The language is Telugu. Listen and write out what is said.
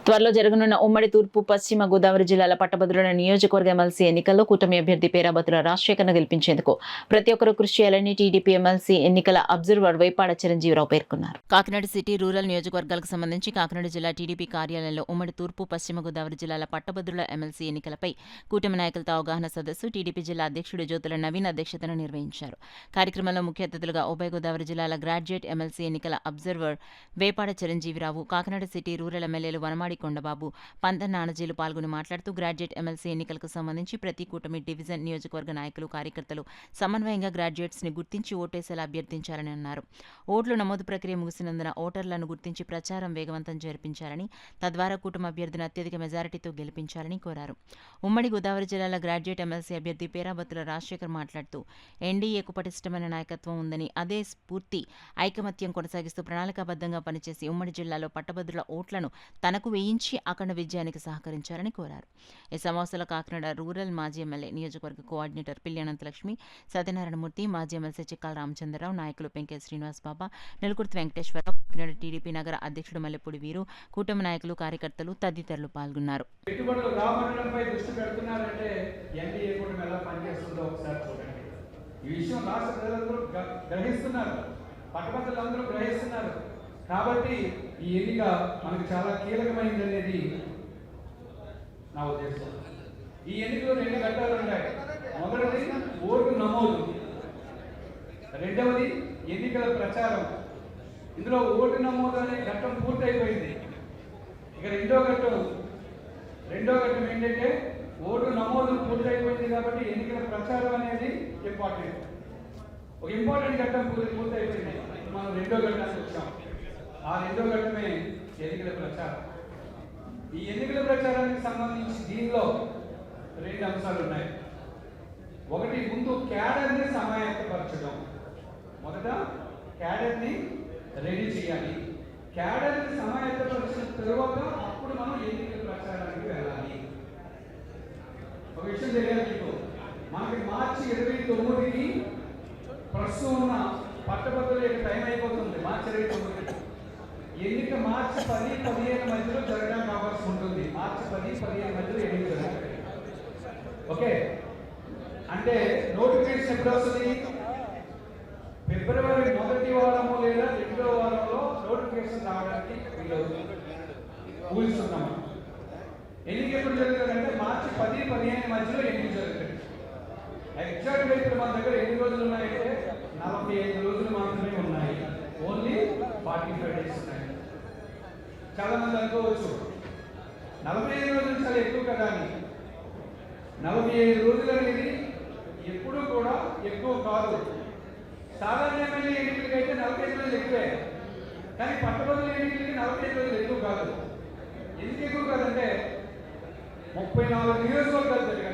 త్వరలో జరగనున్న ఉమ్మడి తూర్పు పశ్చిమ గోదావరి జిల్లాల పట్టభద్రుల నియోజకవర్గ ఎమ్మెల్సీ ఎన్నికల్లో కూటమి అభ్యర్థి పేరాబత్తుల రాజశేఖర్ను గెలిపించేందుకు ప్రతి ఒక్కరూ కృషి చేయాలని టీడీపీ ఎమ్మెల్సీ ఎన్నికల అబ్జర్వర్ వైపాడ చిరంజీవిరావు పేర్కొన్నారు. కాకినాడ సిటీ రూరల్ నియోజకవర్గాలకు సంబంధించి కాకినాడ జిల్లా టీడీపీ కార్యాలయంలో ఉమ్మడి తూర్పు పశ్చిమ గోదావరి జిల్లాల పట్టభద్రుల ఎమ్మెల్సీ ఎన్నికలపై కూటమి నాయకులతో అవగాహన సదస్సు టీడీపీ జిల్లా అధ్యక్షుడు జ్యోతుల నవీన్ అధ్యక్షతన నిర్వహించారు. కార్యక్రమంలో ముఖ్య అతిథులుగా ఉభయ గోదావరి జిల్లాల గ్రాడ్యుయేట్ ఎమ్మెల్సీ ఎన్నికల observer Vepada Chiranjeevirao, Kakinada city rural ఎమ్మెల్యేలు వనమాడి కొండబాబు, పంత నానజీలు పాల్గొని మాట్లాడుతూ గ్రాడ్యుయేట్ ఎమ్మెల్సీ ఎన్నికలకు సంబంధించి ప్రతి కూటమి డివిజన్ నియోజకవర్గ నాయకులు కార్యకర్తలు సమన్వయంగా గ్రాడ్యుయేట్స్ ని గుర్తించి ఓటేసేలా అభ్యర్థించాలని అన్నారు. ఓట్లు నమోదు ప్రక్రియ ముగిసినందున ఓటర్లను గుర్తించి ప్రచారం వేగవంతం జరిపించాలని, తద్వారా కూటమి అభ్యర్థిని అత్యధిక మెజారిటీతో గెలిపించాలని కోరారు. ఉమ్మడి గోదావరి జిల్లాల గ్రాడ్యుయేట్ ఎమ్మెల్సీ అభ్యర్థి పేరాబత్తుల రాజశేఖర్ మాట్లాడుతూ ఎన్డీఏకు పటిష్టమైన నాయకత్వం ఉందని, అదే స్ఫూర్తి ఐకమత్యం కొనసాగిస్తూ ప్రణాళికాబద్ధంగా పనిచేసి ఉమ్మడి జిల్లాలో పట్టభద్రుల ఓట్లను తనకు వేయించి అఖండ విజయానికి సహకరించాలని కోరారు. ఈ సమావేశంలో కాకినాడ రూరల్ మాజీ ఎమ్మెల్యే నియోజకవర్గ కోఆర్డినేటర్ పిల్లి అనంతలక్ష్మి, సత్యనారాయణమూర్తి, మాజీ ఎమ్మెల్సీ చిక్కాల రామచంద్రరావు, నాయకులు పెంకే శ్రీనివాస్ బాబా, నెలకుర్తి వెంకటేశ్వరరావు, కాకినాడ టీడీపీ నగర అధ్యక్షుడు మల్లెపూడి వీరు, కూటమి నాయకులు, కార్యకర్తలు తదితరులు పాల్గొన్నారు. కాబట్టి ఈ ఎన్నిక మనకు చాలా కీలకమైనది అనేది నా ఉద్దేశం. ఈ ఎన్నికలో 2 ఘట్టాలు ఉంటాయి. మొదటిది ఓటు నమోదు, రెండవది ఎన్నికల ప్రచారం. ఇందులో ఓటు నమోదు అనే ఘట్టం పూర్తయిపోయింది. ఇక రెండో ఘట్టం ఏంటంటే ఓటు నమోదు పూర్తయిపోయింది కాబట్టి ఎన్నికల ప్రచారం అనేది ఇంపార్టెంట్. ఒక ఇంపార్టెంట్ ఘట్టం పూర్తయిపోయింది. మనం రెండో ఘట్టానికి వచ్చాం. ఆ రెండో ఘట్టమే ఎన్నికల ప్రచారం. ఈ ఎన్నికల ప్రచారానికి సంబంధించి దీనిలో 2 అంశాలు ఉన్నాయి. ఒకటి, ముందు క్యాడర్ని సమాయత్తపరచడం. మొదట క్యాడర్ని రెడీ చేయాలి. క్యాడర్ని సమాయత్తపరిచిన తరువాత అప్పుడు మనం ఎన్నికల ప్రచారానికి వెళ్ళాలి. ఒక విషయం తెలియాలి మీకు, మనకి మార్చి 29కి ప్రస్తుతం ఉన్న పట్టభద్రుల యొక్క టైం అయిపోతుంది. మార్చి 29కి ఎన్నిక మార్చి 10-15 మధ్యలో జరగడానికి అవకాశం ఉంటుంది. మార్చి 10-15 మధ్యలో ఎన్నిక జరుగుతుంది. ఓకే, అంటే నోటిఫికేషన్ ఎప్పుడు వస్తుంది? ఫిబ్రవరి మొదటి వారము లేదా రెండో వారంలో నోటిఫికేషన్ రావడానికి ఊహిస్తున్నాము. ఎన్నిక ఎప్పుడు జరుగుతుందంటే మార్చి 10-15 మధ్యలో ఎన్నిక జరుగుతుంది. ఎగ్జాక్ట్ గా ఇప్పుడు మన దగ్గర ఎన్ని రోజులు ఉన్నాయంటే 45 రోజులు మాత్రమే ఉన్నాయి. ఓన్లీ 45 డేస్ ఉన్నాయి. చాలా మంది అనుకోవచ్చు 45 రోజులు చాలా ఎక్కువ కదా అని. 45 రోజులు అనేది ఎప్పుడు కూడా ఎక్కువ కాదు. సాధారణ ఎమ్మెల్యే ఎన్నికలకి అయితే 45 రోజులు ఎక్కువే, కానీ పట్టభద్రుల ఎన్నికలకి 45 రోజులు ఎక్కువ కాదు. ఎందుకు ఎక్కువ కాదంటే 34 నియోజకవర్గాలు జరిగాయి.